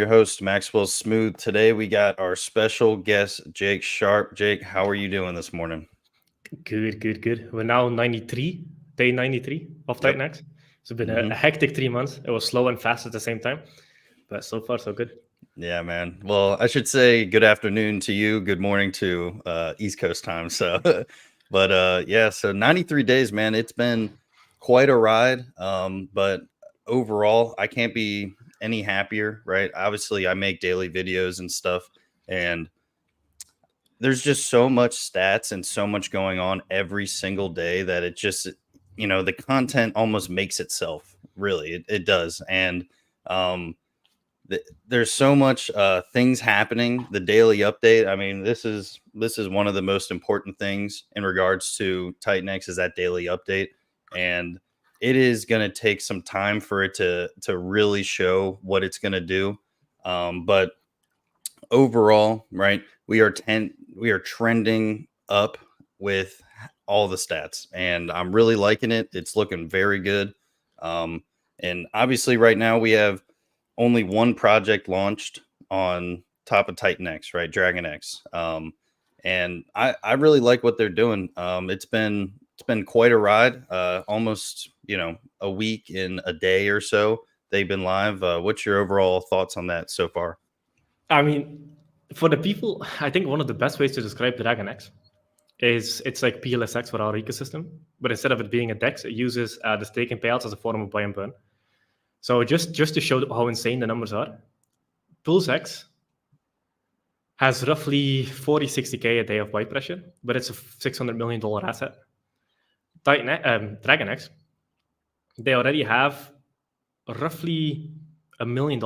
your host, Maxwell Smooth. Today we got our special guest, Jake Sharp. Jake, how are you doing this morning? Good. We're now 93, day 93 of Yep. TitanX. It's been hmm a hectic 3 months. It was slow and fast at the same time, but so far so good. Yeah, man. Well, I should say good afternoon to you, good morning to East Coast time. So, but yeah, so 93 days, man. It's been quite a ride. But overall, I can't be any happier, right? Obviously, I make daily videos and stuff, and there's just so much stats and so much going on every single day that it just, the content almost makes itself. Really, it does. And um, there's so much things happening. The daily update. I mean, this is one of the most important things in regards to TitanX is that daily update, and it is going to take some time for it to really show what it's going to do. But overall, right, we are trending up with all the stats, and I'm really liking it. It's looking very good. Um, and obviously, right now we have only one project launched on top of TitanX, right? DragonX. And I really like what they're doing. It's been quite a ride. Almost a week in a day or so they've been live. What's your overall thoughts on that so far? I mean, for the people, I think one of the best ways to describe DragonX is it's like PLSX for our ecosystem, but instead of it being a DEX, it uses the stake and payouts as a form of buy and burn. So just to show how insane the numbers are, PulseX has roughly 40, 60K a day of buy pressure, but it's a $600 million asset. DragonX, they already have roughly $1 million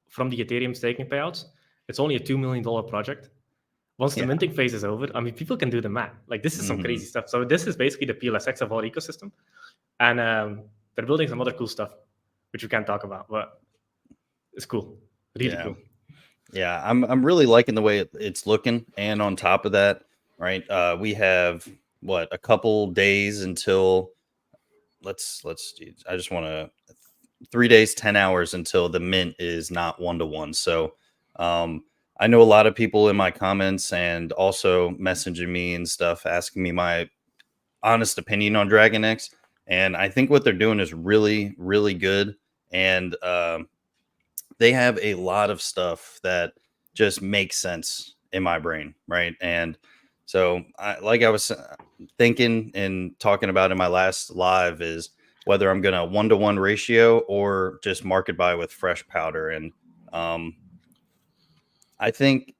from the Ethereum staking payouts. It's only a $2 million project. Once the Yeah. minting phase is over, I mean, people can do the math. Like, this is some crazy stuff. So this is basically the PLSX of our ecosystem. And they're building some other cool stuff, which we can't talk about, but it's cool. Really cool. Yeah, I'm really liking the way it's looking, and on top of that, right? We have what, a couple days until let's I just want to 3 days, 10 hours until the mint is not 1-to-1. So um I know a lot of people in my comments and also messaging me and stuff asking me my honest opinion on Dragon X, and I think what they're doing is really, really good. And they have a lot of stuff that just makes sense in my brain, right? And so, like I was thinking and talking about in my last live, is whether I'm gonna 1-to-1 ratio or just market buy with fresh powder. And um, I think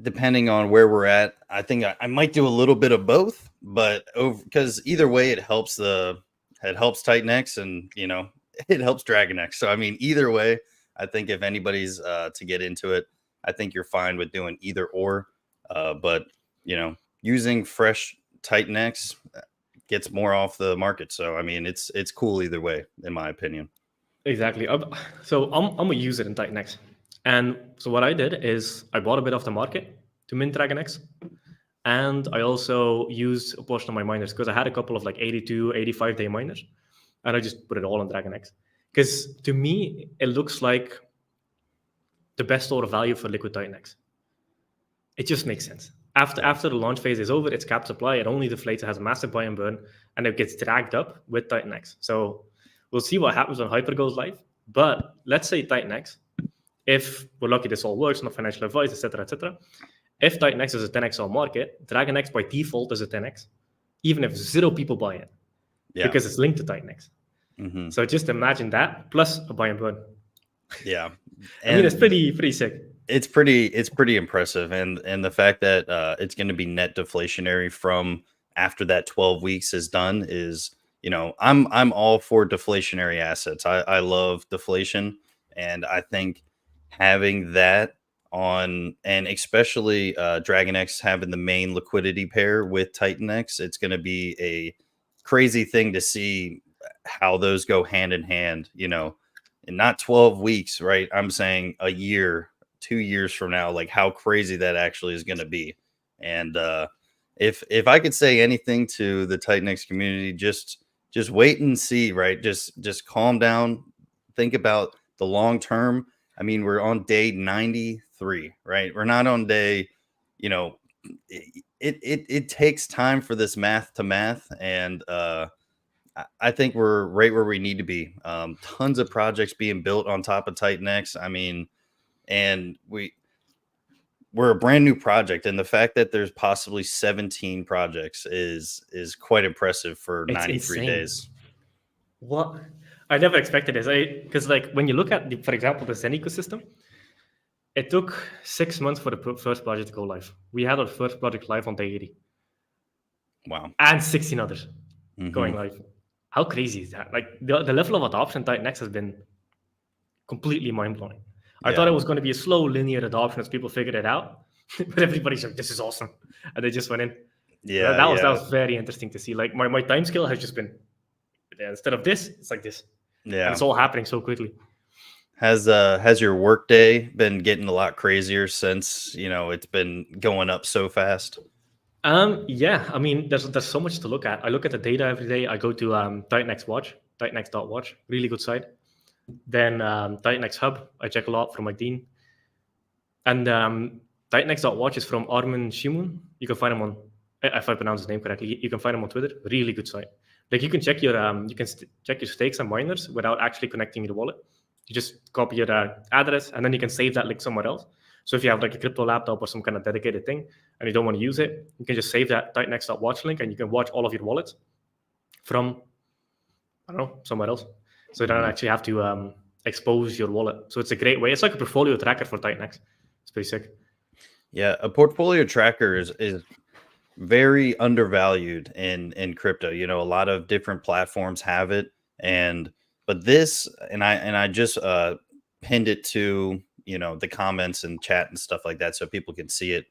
depending on where we're at, I think I might do a little bit of both, but because either way, it helps TitanX, and it helps DragonX. So I mean, either way, I think if anybody's to get into it, I think you're fine with doing either or. But using fresh TitanX gets more off the market. So I mean, it's cool either way, in my opinion. Exactly. So I'm a user in TitanX. And so what I did is I bought a bit off the market to mint DragonX. And I also used a portion of my miners because I had a couple of like 82, 85 day miners. And I just put it all on DragonX. Because to me, it looks like the best store of value for liquid TitanX. It just makes sense. After the launch phase is over, it's capped supply. It only deflates. It has a massive buy and burn, and it gets dragged up with TitanX. So we'll see what happens when Hyper goes live. But let's say TitanX, if we're lucky this all works, not financial advice, etc., etc. If TitanX is a 10x all market, DragonX by default is a 10x, even if 0 people buy it, because it's linked to TitanX. Mm-hmm. So just imagine that plus a buy and burn. Yeah, I mean, it's pretty sick. It's pretty impressive, and the fact that it's going to be net deflationary from after that 12 weeks is done is, I'm all for deflationary assets. I love deflation, and I think having that on, and especially DragonX having the main liquidity pair with TitanX, it's going to be a crazy thing to see how those go hand in hand. And not 12 weeks, right? I'm saying a year, 2 years from now, like how crazy that actually is going to be. And if I could say anything to the TitanX community, just wait and see, right? Just calm down, think about the long term, I mean, we're on day 93, right? We're not on day, you know, it takes time for this math to math, and I think we're right where we need to be. Tons of projects being built on top of TitanX. I mean, and we're a brand new project, and the fact that there's possibly 17 projects is quite impressive for It's 93 insane. days. What? I never expected this. Because like when you look at the, for example, the Zen ecosystem, it took 6 months for the first project to go live. We had our first project live on day 80, Wow. and 16 others going Mhm. live. How crazy is that? Like the level of adoption TitanX has been completely mind blowing. I thought Yeah. it was going to be a slow linear adoption as people figured it out, but everybody's like, "This is awesome," and they just went in. Yeah, That yeah. was very interesting to see. Like my time scale has just been, instead of this, it's like this, and Yeah. it's all happening so quickly. Has your workday been getting a lot crazier since, it's been going up so fast? Yeah, I mean, there's so much to look at. I look at the data every day. I go to TitanX Watch, TitanX.watch, really good site. Then TitanX Hub, I check a lot from my dean. And TitanX.watch is from Armin Shimun. You can find him on, if I pronounce his name correctly, you can find him on Twitter. Really good site. Like you can check your check your stakes and miners without actually connecting your wallet. You just copy your address, and then you can save that link somewhere else. So if you have like a crypto laptop or some kind of dedicated thing, and you don't want to use it, you can just save that TitanX.watch link, and you can watch all of your wallets from, I don't know, somewhere else. So you don't Mhm. actually have to expose your wallet. So it's a great way. It's like a portfolio tracker for TitanX. It's pretty sick. Yeah, a portfolio tracker is very undervalued in crypto. A lot of different platforms have it, and but this and I just pinned it to, the comments and chat and stuff like that so people can see it.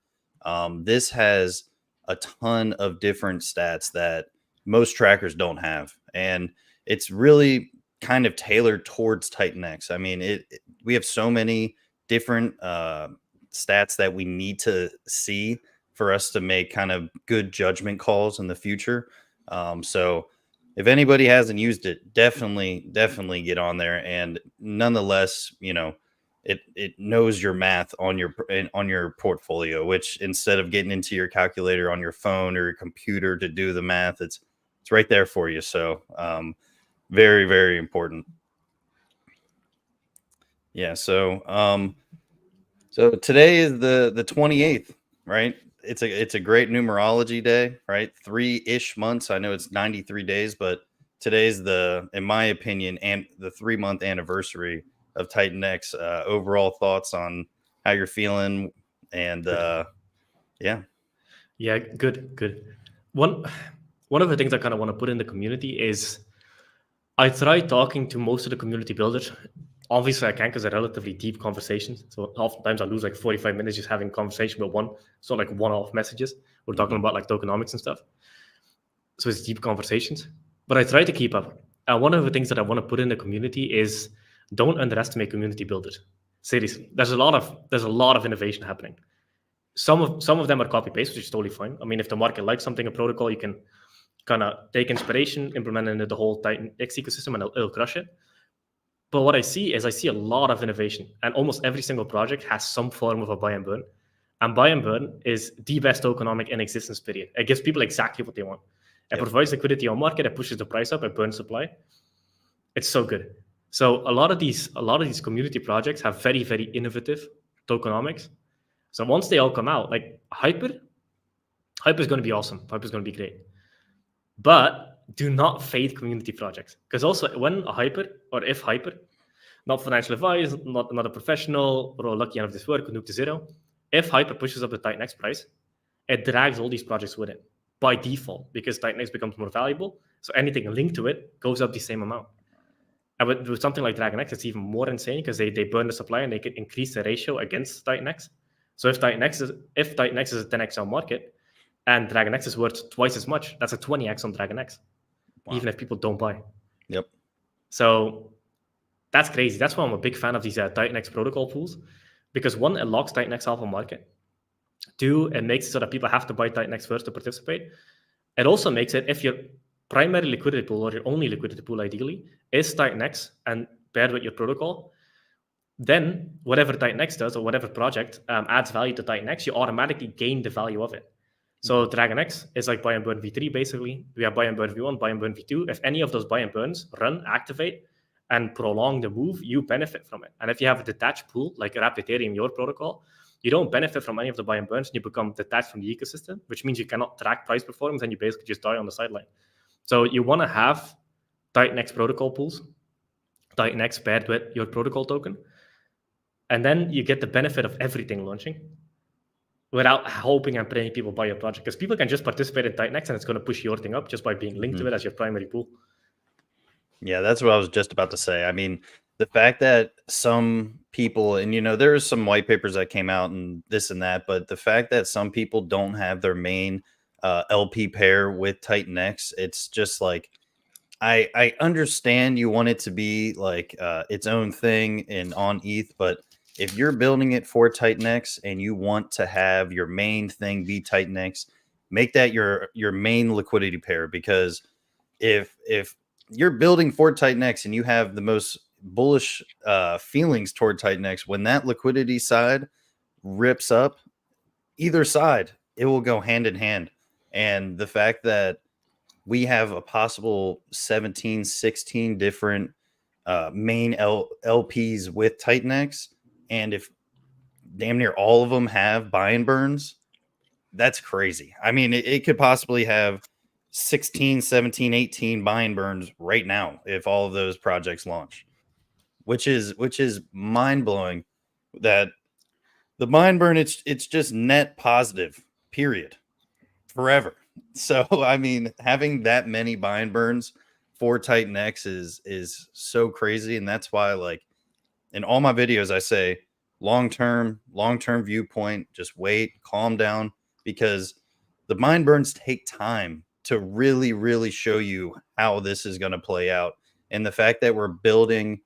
This has a ton of different stats that most trackers don't have, and it's really kind of tailored towards TitanX. I mean, we have so many different stats that we need to see for us to make kind of good judgment calls in the future. So if anybody hasn't used it, definitely get on there. And nonetheless, it knows your math on your portfolio, which instead of getting into your calculator on your phone or your computer to do the math, it's right there for you. So very, very important. Yeah. So today is the 28th, right? It's a great numerology day, right? 3-ish months. I know it's 93 days, but today's in my opinion, and the 3-month anniversary of Titan X. Overall thoughts on how you're feeling, and Good. yeah. Yeah, good. One one of the things I kind of want to put in the community is I try talking to most of the community builders. Obviously, I can because they're relatively deep conversations. So oftentimes I lose like 45 minutes just having a conversation with one. So like one-off messages. We're talking Mhm. about like tokenomics and stuff. So it's deep conversations. But I try to keep up. And one of the things that I want to put in the community is don't underestimate community builders. Seriously, there's a lot of innovation happening. Some of them are copy paste, which is totally fine. I mean, if the market likes something, a protocol, you can kind of take inspiration, implement it into the whole Titan X ecosystem, and it'll crush it. But what I see is I see a lot of innovation, and almost every single project has some form of a buy and burn. And buy and burn is the best tokenomic in existence, period. It gives people exactly what they want. It Yep. provides liquidity on market, it pushes the price up, it burns supply. It's so good. So a lot of these community projects have very, very innovative tokenomics. So once they all come out, like Hyper is going to be awesome. Hyper is going to be great. But do not fade community projects. Because also when a Hyper, or if Hyper, not financial advice, not a professional, or a lucky end of this work, nuke to zero, if Hyper pushes up the TitanX price, it drags all these projects with it by default because TitanX becomes more valuable. So anything linked to it goes up the same amount. And with something like DragonX, it's even more insane because they burn the supply and they can increase the ratio against TitanX. So if TitanX is a 10x on market and DragonX is worth twice as much, that's a 20x on DragonX, Wow. even if people don't buy. Yep. So that's crazy. That's why I'm a big fan of these TitanX protocol pools, because one, it locks TitanX alpha market. Two, it makes it so that people have to buy TitanX first to participate. It also makes it, if your primary liquidity pool or your only liquidity pool ideally is TitanX and paired with your protocol, then whatever TitanX does or whatever project adds value to TitanX, you automatically gain the value of it. So DragonX is like buy and burn V3 basically. We have buy and burn V1, buy and burn V2. If any of those buy and burns run, activate, and prolong the move, you benefit from it. And if you have a detached pool, like Ethereum, your protocol, you don't benefit from any of the buy and burns, and you become detached from the ecosystem, which means you cannot track price performance and you basically just die on the sideline. So you want to have TitanX protocol pools, TitanX paired with your protocol token, and then you get the benefit of everything launching without hoping and praying people buy your project. Because people can just participate in TitanX and it's going to push your thing up just by being linked to it as your primary pool. Yeah, that's what I was just about to say. I mean, the fact that some people, and there's some white papers that came out and this and that, but the fact that some people don't have their main LP pair with TitanX, it's just like, I understand you want it to be like its own thing and on ETH, but if you're building it for TitanX and you want to have your main thing be TitanX, make that your main liquidity pair. Because if you're building for TitanX and you have the most bullish feelings toward TitanX, when that liquidity side rips up, either side, it will go hand in hand. And the fact that we have a possible 17, 16 different main LPs with TitanX, and if damn near all of them have buy and burns, that's crazy. I mean, it could possibly have 16, 17, 18 buy and burns right now if all of those projects launch, which is mind-blowing. That the buy and burn, it's just net positive, period, forever. So I mean, having that many buy and burns for TitanX is so crazy. And that's why, like, in all my videos I say long-term viewpoint, just wait, calm down, because the buy and burns take time to really show you how this is going to play out. And the fact that we're building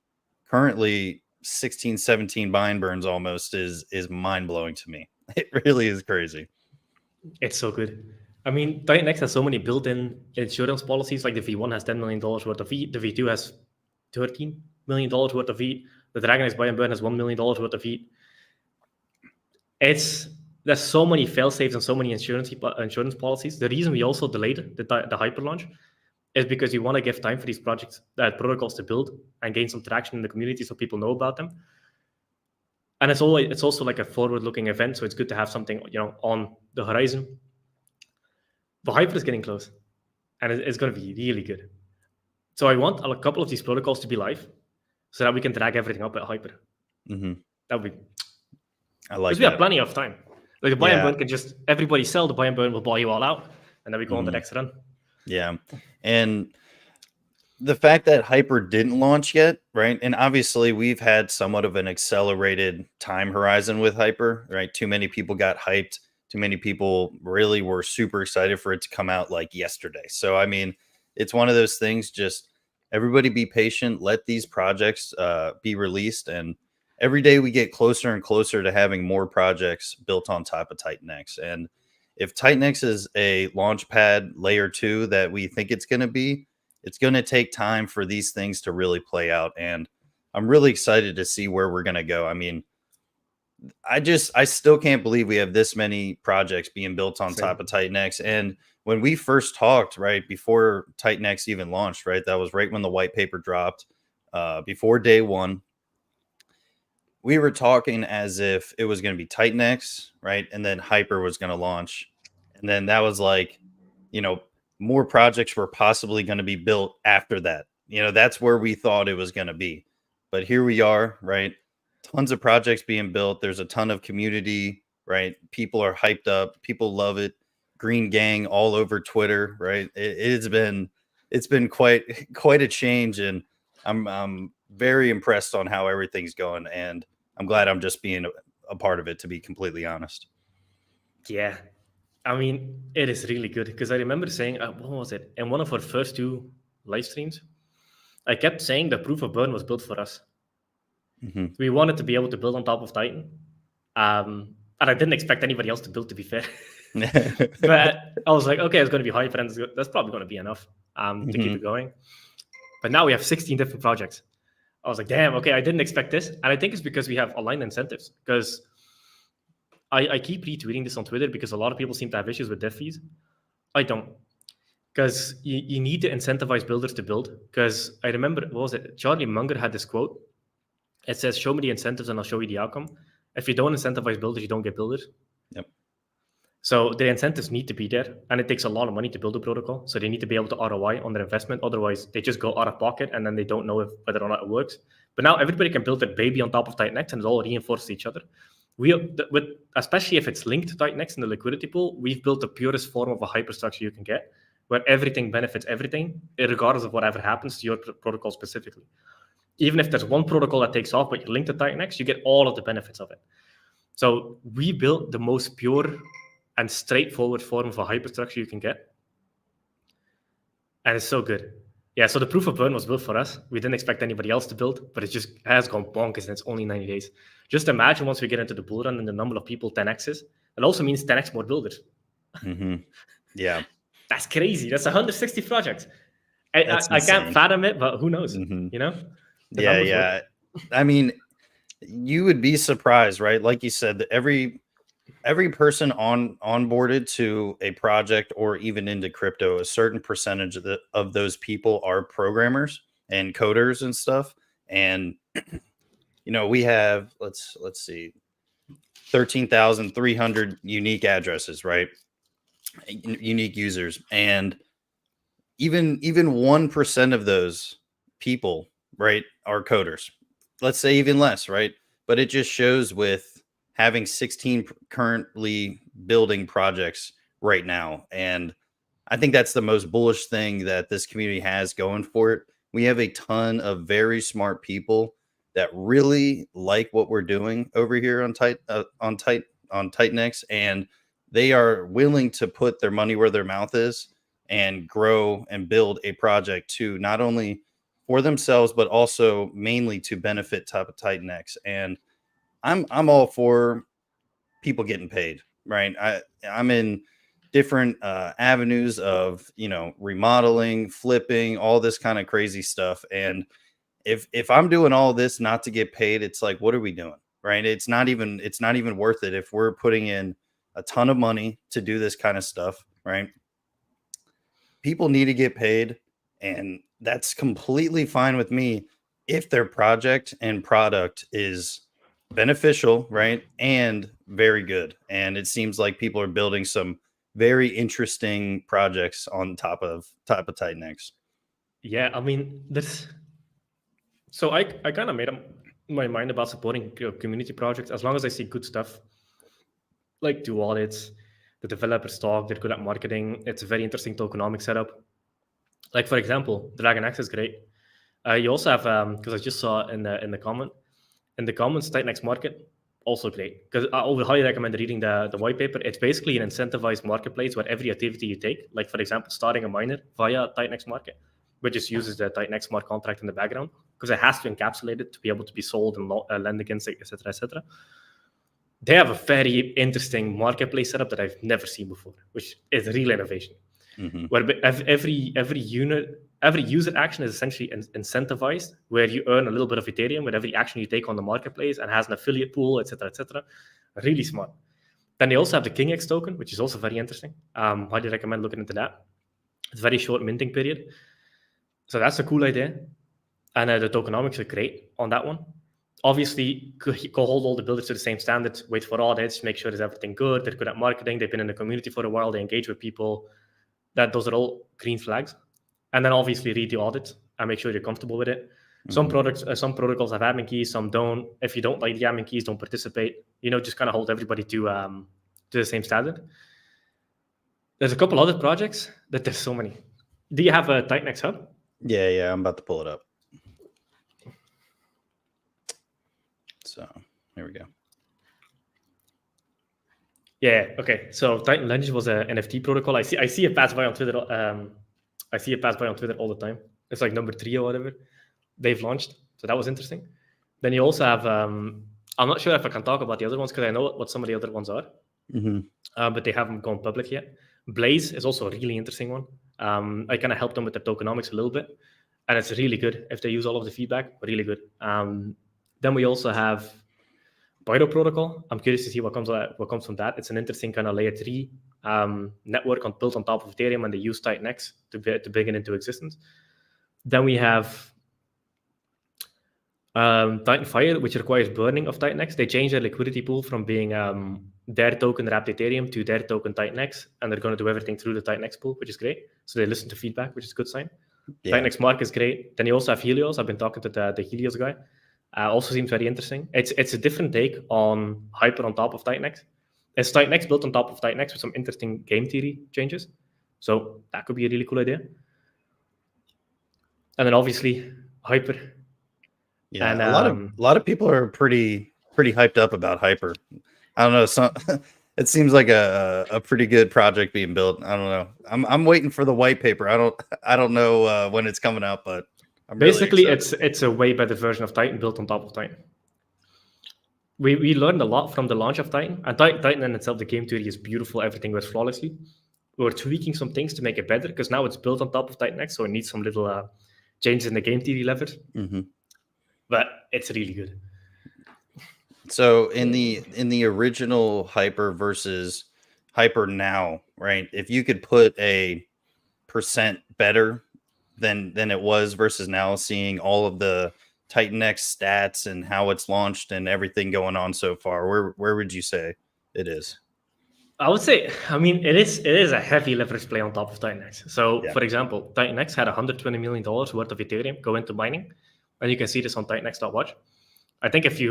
currently 16, 17 buy and burns almost is mind-blowing to me. It really is crazy. It's so good. I mean, TitanX has so many built-in insurance policies. Like the V1 has $10 million worth of V, the V2 has $13 million worth of V, the DragonX buy and burn has $1 million worth of V. There's so many fail-safes and so many insurance policies. The reason we also delayed the hyper launch is because we want to give time for these protocols to build and gain some traction in the community so people know about them. And it's also like a forward-looking event, so it's good to have something on the horizon. But Hyper is getting close, and it's going to be really good. So I want a couple of these protocols to be live, so that we can drag everything up at Hyper. Mm-hmm. That would be. I like. Because we have plenty of time. Like the buy and burn can just everybody sell the buy and burn, will buy you all out, and then we go on the next run. Yeah, and the fact that Hyper didn't launch yet, right? And obviously we've had somewhat of an accelerated time horizon with Hyper, right? Too many people got hyped. Too many people really were super excited for it to come out like yesterday. So, I mean, it's one of those things, just everybody be patient, let these projects be released. And every day we get closer and closer to having more projects built on top of TitanX. And if TitanX is a launchpad layer 2 that we think it's going to be, it's going to take time for these things to really play out. And I'm really excited to see where we're going to go. I mean, I still can't believe we have this many projects being built on top of TitanX. And when we first talked, right before TitanX even launched, right, that was right when the white paper dropped, before day one, we were talking as if it was going to be TitanX, right, and then Hyper was going to launch, and then that was like, more projects were possibly going to be built after that. That's where we thought it was going to be. But here we are, right? Tons of projects being built. There's a ton of community, right? People are hyped up. People love it. Green gang all over Twitter, right? It's been quite a change, and I'm very impressed on how everything's going, and I'm glad I'm just being a part of it, to be completely honest. Yeah. I mean, it is really good, because I remember saying, what was it? In one of our first 2 live streams, I kept saying the proof of burn was built for us. Mm-hmm. We wanted to be able to build on top of Titan. And I didn't expect anybody else to build, to be fair. But I was like, okay, it's going to be Hyper, and that's probably going to be enough to keep it going. But now we have 16 different projects I was like, damn, okay, I didn't expect this. And I think it's because we have aligned incentives. Because I keep retweeting this on Twitter because a lot of people seem to have issues with dev fees. I don't. Because you need to incentivize builders to build. Because I remember, what was it? Charlie Munger had this quote. It says, show me the incentives and I'll show you the outcome. If you don't incentivize builders, you don't get builders. Yep. So the incentives need to be there, and it takes a lot of money to build a protocol. So they need to be able to ROI on their investment. Otherwise, they just go out of pocket, and then they don't know whether or not it works. But now everybody can build their baby on top of TitanX, and it all reinforces each other. Especially if it's linked to TitanX in the liquidity pool, we've built the purest form of a hyperstructure you can get, where everything benefits everything, regardless of whatever happens to your protocol specifically. Even if there's one protocol that takes off, but you're linked to TitanX, you get all of the benefits of it. So we built the most pure and straightforward form of a hyperstructure you can get. And it's so good. Yeah, so the proof of burn was built for us. We didn't expect anybody else to build, but it just has gone bonkers, and it's only 90 days. Just imagine once we get into the bull run and the number of people 10x's, it also means 10x more builders. Mm-hmm. Yeah. That's crazy. That's 160 projects. I can't fathom it, but who knows? Mm-hmm. You know? Yeah. I mean, you would be surprised, right? Like you said, that every person onboarded to a project or even into crypto, a certain percentage of those people are programmers and coders and stuff. And we have let's see, 13,300 unique addresses, right? Unique users, and even 1% of those people, right, are coders. Let's say even less, right? But it just shows with having 16 currently building projects right now. And I think that's the most bullish thing that this community has going for it. We have a ton of very smart people that really like what we're doing over here on TitanX, and they are willing to put their money where their mouth is and grow and build a project to not only for themselves, but also mainly to benefit TitanX. And I'm all for people getting paid, right? I'm in different avenues of, remodeling, flipping, all this kind of crazy stuff. And if I'm doing all this not to get paid, it's like, what are we doing? Right? It's not even worth it if we're putting in a ton of money to do this kind of stuff, right? People need to get paid, and that's completely fine with me if their project and product is beneficial, right? And very good. And it seems like people are building some very interesting projects on top of TitanX. Yeah, I mean, so I kind of made up my mind about supporting community projects as long as I see good stuff, like do audits, the developers talk, they're good at marketing. It's a very interesting tokenomics setup. Like, for example, DragonX is great. You also have, because I just saw in the comments, TitanX Market, also great. Because I would highly recommend reading the white paper. It's basically an incentivized marketplace where every activity you take, like, for example, starting a miner via TitanX Market, which just uses the TitanX smart contract in the background, because it has to encapsulate it to be able to be sold and lend against it, etc., etc. They have a very interesting marketplace setup that I've never seen before, which is real innovation. Mm-hmm. Where every user action is essentially incentivized, where you earn a little bit of Ethereum with every action you take on the marketplace, and has an affiliate pool, etc., etc. Really smart. Then they also have the KingX token, which is also very interesting. Highly recommend looking into that. It's a very short minting period, so that's a cool idea. And the tokenomics are great on that one. Obviously, go hold all the builders to the same standards, wait for audits, make sure there's everything good. They're good at marketing. They've been in the community for a while. They engage with people. Those are all green flags. And then obviously read the audit and make sure you're comfortable with it. Mm-hmm. Some protocols have admin keys, some don't. If you don't like the admin keys, don't participate. Just kind of hold everybody to the same standard. There's a couple other projects that there's so many. Do you have a TitanX hub? Yeah, I'm about to pull it up. So here we go. Yeah. Okay. So Titan Lens was an NFT protocol. I see it pass by on Twitter. I see it pass by on Twitter all the time. It's like number 3 or whatever they've launched. So that was interesting. Then you also have. I'm not sure if I can talk about the other ones because I know what some of the other ones are. Mm-hmm. But they haven't gone public yet. Blaze is also a really interesting one. I kind of helped them with the tokenomics a little bit. and it's really good if they use all of the feedback. Really good. Then we also have Pyro protocol. I'm curious to see what comes from that. It's an interesting kind of layer 3 network built on top of Ethereum, and they use TitanX to bring it into existence. Then we have Titan Fire, which requires burning of TitanX. They changed their liquidity pool from being their token wrapped Ethereum to their token TitanX, and they're going to do everything through the TitanX pool, which is great. So they listen to feedback, which is a good sign. Yeah. TitanX Mark is great. Then you also have Helios. I've been talking to the Helios guy. Also seems very interesting. It's a different take on Hyper on top of TitanX. It's TitanX built on top of TitanX with some interesting game theory changes. So that could be a really cool idea. And then obviously Hyper. Yeah, and a lot of people are pretty hyped up about Hyper. I don't know. It seems like a pretty good project being built. I don't know. I'm waiting for the white paper. I don't know when it's coming out, but I'm basically really it's a way better version of Titan built on top of Titan. We learned a lot from the launch of Titan, and Titan in itself, the game theory is beautiful. Everything works flawlessly. We're tweaking some things to make it better because now it's built on top of TitanX, so it needs some little changes in the game theory levers. Mm-hmm. But it's really good. So in the original Hyper versus Hyper now, right? If you could put a percent better than it was versus now, seeing all of the TitanX stats and how it's launched and everything going on so far, where would you say it is? I would say, I mean, it is a heavy leverage play on top of TitanX. So, for example, TitanX had $120 million worth of Ethereum go into mining, and you can see this on TitanX.watch. I think if the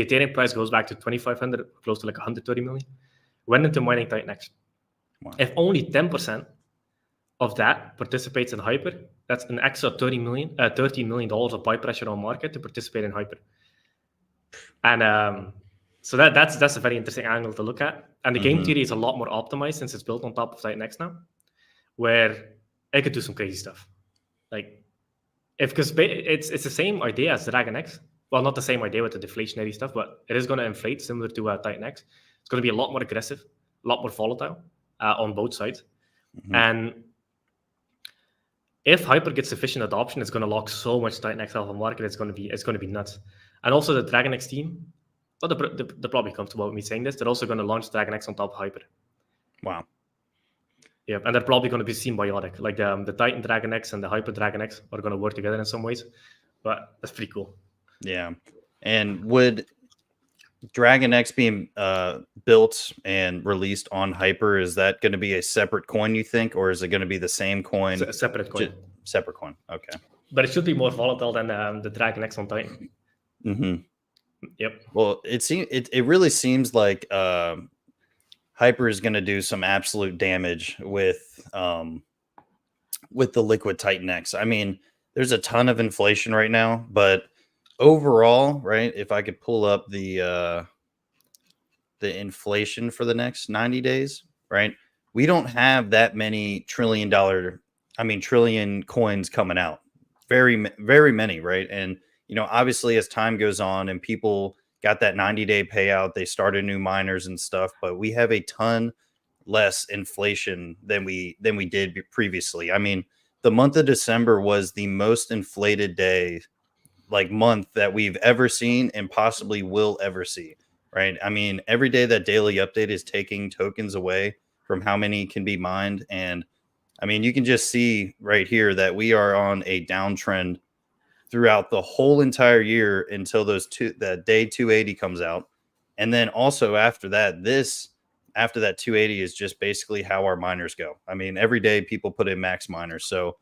Ethereum price goes back to 2,500, close to like 130 million, went into mining TitanX. Wow. If only 10% of that participates in Hyper, that's an extra $13 million of buy pressure on market to participate in Hyper. And so that's a very interesting angle to look at. And the game theory is a lot more optimized since it's built on top of TitanX now, where it could do some crazy stuff. Like, because it's the same idea as DragonX. Well, not the same idea with the deflationary stuff, but it is going to inflate similar to TitanX. It's going to be a lot more aggressive, a lot more volatile on both sides. And if Hyper gets sufficient adoption, it's going to lock so much TitanX out of the market. It's going to be nuts. And also the DragonX team, well, they're probably comfortable with me saying this. They're also going to launch DragonX on top of Hyper. Wow. Yeah, and they're probably going to be symbiotic. Like the Titan DragonX and the Hyper DragonX are going to work together in some ways. But that's pretty cool. Yeah. And would DragonX being built and released on Hyper, is that going to be a separate coin, you think, or is it going to be the same coin? It's a separate coin. Separate coin. Okay. But it should be more volatile than the DragonX on Titan. Mm-hmm. Yep. Well, it really seems like Hyper is going to do some absolute damage with the liquid TitanX. I mean, there's a ton of inflation right now, but overall, right, if I could pull up the inflation for the next 90 days, right, we don't have that many trillion coins coming out. Very, very many, right? And, you know, obviously as time goes on and people got that 90-day payout, they started new miners and stuff, but we have a ton less inflation than we did previously. I mean, the month of December was the most inflated month that we've ever seen and possibly will ever see, right? I mean, every day that daily update is taking tokens away from how many can be mined. And I mean, you can just see right here that we are on a downtrend throughout the whole entire year until that day 280 comes out. And then also after that 280 is just basically how our miners go. I mean, every day people put in max miners. So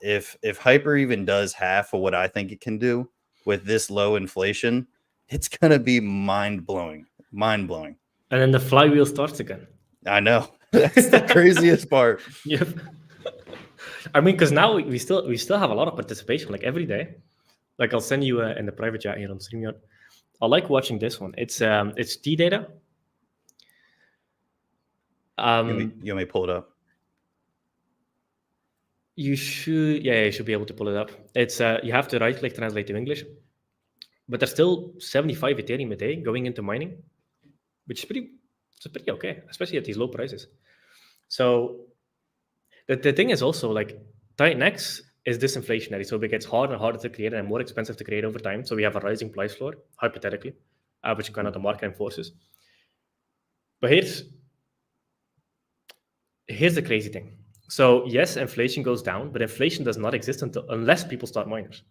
if Hyper even does half of what I think it can do with this low inflation, it's going to be mind blowing. And then the flywheel starts again. I know. That's the craziest part. Yep. I mean, because now we still have a lot of participation, like every day. Like I'll send you in the private chat here on StreamYard. I like watching this one. It's T data. You want me to pull it up? You should, you should be able to pull it up. It's you have to right-click translate to English, but there's still 75 Ethereum a day going into mining, which is pretty okay, especially at these low prices. So the thing is also like TitanX is disinflationary. So it gets harder and harder to create and more expensive to create over time. So we have a rising price floor, hypothetically, which kind of the market enforces. But here's the crazy thing. So yes, inflation goes down, but inflation does not exist unless people start miners.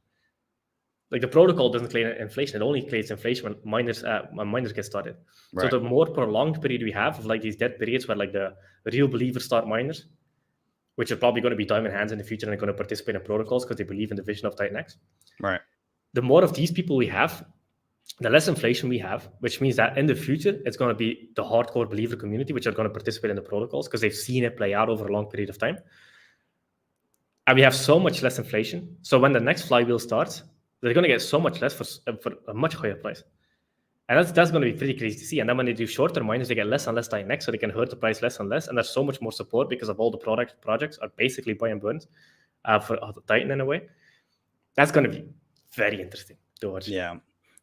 Like the protocol doesn't claim inflation; it only claims inflation when miners get started. Right. So the more prolonged period we have of like these dead periods where like the real believers start miners, which are probably going to be diamond hands in the future and are going to participate in protocols because they believe in the vision of TitanX. Right. The more of these people we have, the less inflation we have, which means that in the future, it's going to be the hardcore believer community, which are going to participate in the protocols because they've seen it play out over a long period of time. And we have so much less inflation. So when the next flywheel starts, they're going to get so much less for a much higher price. And that's going to be pretty crazy to see. And then when they do short-term miners, they get less and less TitanX, so they can hurt the price less and less. And there's so much more support because of all the projects are basically buy and burns for Titan in a way. That's going to be very interesting to watch. Yeah.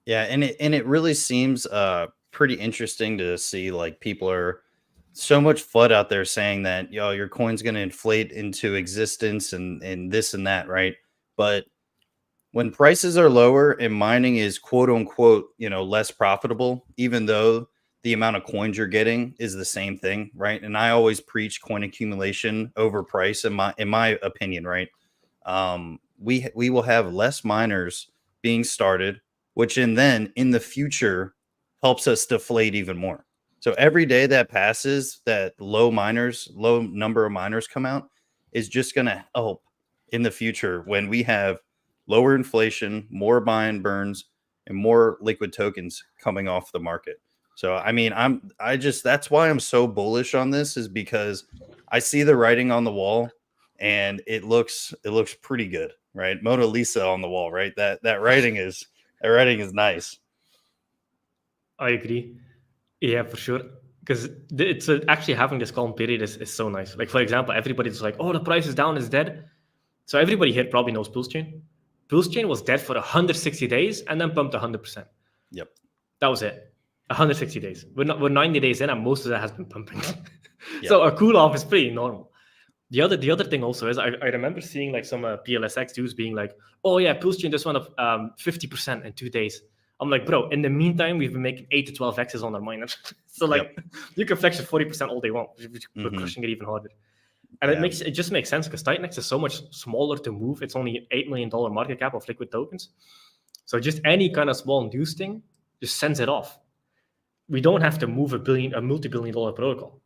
And it really seems pretty interesting to see like people are so much FUD out there saying that your coin's going to inflate into existence and this and that, right? But when prices are lower and mining is quote unquote, less profitable, even though the amount of coins you're getting is the same thing, right? And I always preach coin accumulation over price in my opinion, right? We will have less miners being started, which then in the future helps us deflate even more. So every day that passes that low number of miners come out is just going to help in the future when we have lower inflation, more buy and burns, and more liquid tokens coming off the market. So, I mean, that's why I'm so bullish on this, is because I see the writing on the wall and it looks pretty good, right? Mona Lisa on the wall, right? That writing is nice. I agree. Yeah, for sure. Because it's actually having this calm period is so nice. Like, for example, everybody's like, oh, the price is down, it's dead. So everybody here probably knows Pulse Chain. Pulse Chain was dead for 160 days and then pumped 100%. Yep. That was it. 160 days. We're 90 days in and most of that has been pumping. Yep. So a cool off is pretty normal. The other thing also is I remember seeing like some PLSX dudes being like, oh yeah, Pulse Chain just went up 50% in 2 days. I'm like, bro, in the meantime, we've been making 8 to 12 X's on our miners. So like, you can flex at 40% all day long. We're pushing it even harder. And it just makes sense because TitanX is so much smaller to move. It's only $8 million market cap of liquid tokens. So just any kind of small news thing just sends it off. We don't have to move a multi-billion dollar protocol.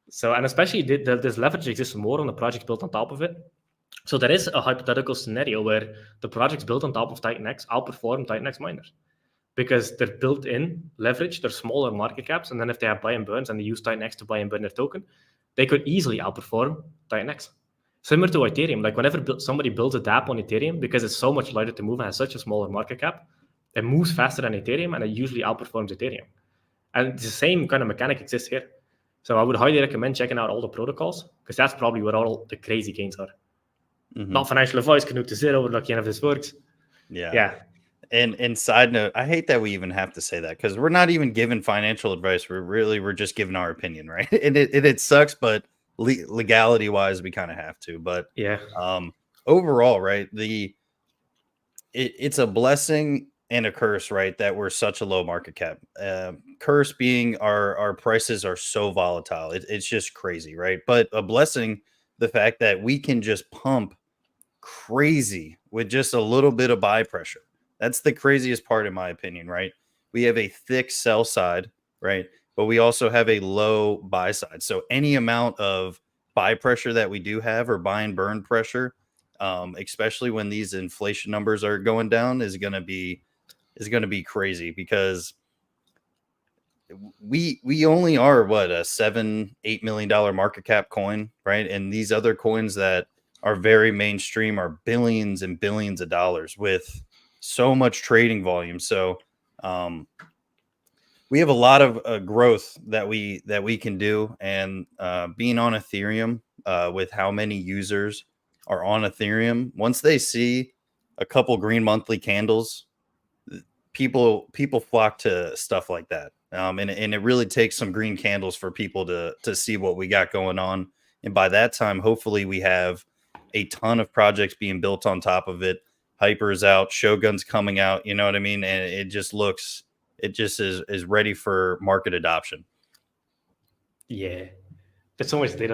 So, and especially this leverage exists more on the project built on top of it. So there is a hypothetical scenario where the projects built on top of TitanX outperform TitanX miners because they're built in leverage, they're smaller market caps, and then if they have buy and burns and they use TitanX to buy and burn their token, they could easily outperform TitanX. Similar to Ethereum, like whenever somebody builds a dApp on Ethereum, because it's so much lighter to move and has such a smaller market cap, it moves faster than Ethereum and it usually outperforms Ethereum. And the same kind of mechanic exists here. So I would highly recommend checking out all the protocols because that's probably where all the crazy gains are. Mm-hmm. Not financial advice, Canute to zero, we're lucky enough this works. Yeah. And side note, I hate that we even have to say that because we're not even giving financial advice. We're just giving our opinion, right? And it sucks, but legality wise, we kind of have to. But yeah, overall, right? It's a blessing and a curse, right? That we're such a low market cap. Curse being our prices are so volatile. It's just crazy, right? But a blessing, the fact that we can just pump crazy with just a little bit of buy pressure. That's the craziest part, in my opinion, right? We have a thick sell side, right? But we also have a low buy side. So any amount of buy pressure that we do have, or buy and burn pressure, especially when these inflation numbers are going down, is going to be crazy because we only are what, a $7-8 million market cap coin, right? And these other coins that are very mainstream are billions and billions of dollars with so much trading volume. So we have a lot of growth that we can do, and being on Ethereum with how many users are on Ethereum, once they see a couple green monthly candles, people flock to stuff like that. And it really takes some green candles for people to see what we got going on. And by that time, hopefully we have a ton of projects being built on top of it. Hyper's out, Shogun's coming out, you know what I mean? And it just looks, it just is ready for market adoption. Yeah, there's so much data